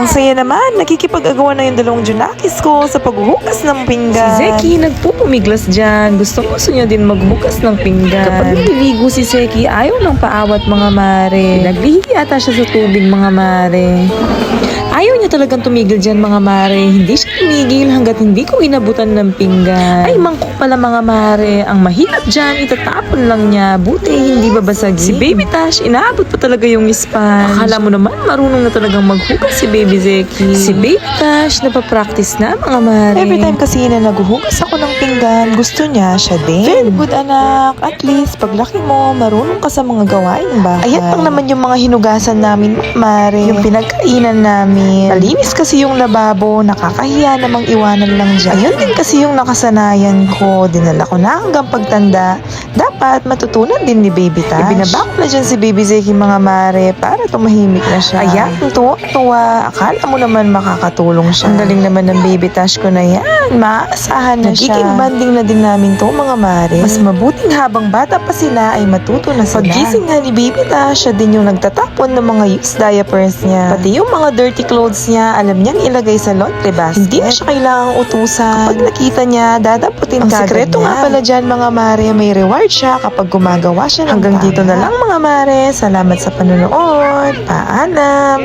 Ang saya naman, nakikipag-agawan na yung dalawang Junakis ko sa paghuhugas ng pinggan. Si Zeki nagpupumiglas dyan. Gusto niya din maghugas ng pinggan. Kapag nililigo si Zeki, ayaw ng paawat mga mare. Naglihi ata siya sa tubig mga mare. Ayaw niya talagang tumigil dyan mga mare. Hindi siya tumigil hanggat hindi ko inabutan ng pinggan. Ay mangkok pala mga mare. Ang mahirap dyan, itatapon lang niya. Buti hindi babasagin. Si Baby Tash, inaabot pa talaga yung sponge. Akala mo naman marunong na talagang maghugas si Baby Zeki. Si Baby Tash, napapractice na mga mare. Every time kasi na naghuhugas ako ng pinggan, gusto niya siya din. Very good anak, at least paglaki mo, marunong ka sa mga gawaing bahay. Ayan lang naman yung mga hinugasan namin, mare. Yung pinagkainan namin. Malinis kasi yung lababo, nakakahiya namang iwanan lang dyan. Ayun din kasi yung nakasanayan ko, dinala ko na hanggang pagtanda. Dapat matutunan din ni Baby Tash. Ibinaba ko na dyan si Baby Zeki mga mare para tumahimik na siya. Ayan, tuwa-tuwa. Akala mo naman makakatulong siya. Ang galing naman ng Baby Tash ko na yan. Maaasahan na siya. Nagiging banding na din namin to mga mare. Mas mabuting habang bata pa sila ay matuto na sila. Paggising nga ni Baby Tash, siya din yung nagtatapon ng mga used diapers niya. Pati yung mga dirty clothes niya, alam niyang ilagay sa laundry basket. Hindi na siya kailangang utusan. Kapag nakita niya, dadaputin ka. Ang sekreto nga pala dyan mga mare, may reward siya kapag gumagawa siya ng hanggang dito na lang mga mare. Salamat sa panonood. Paalam!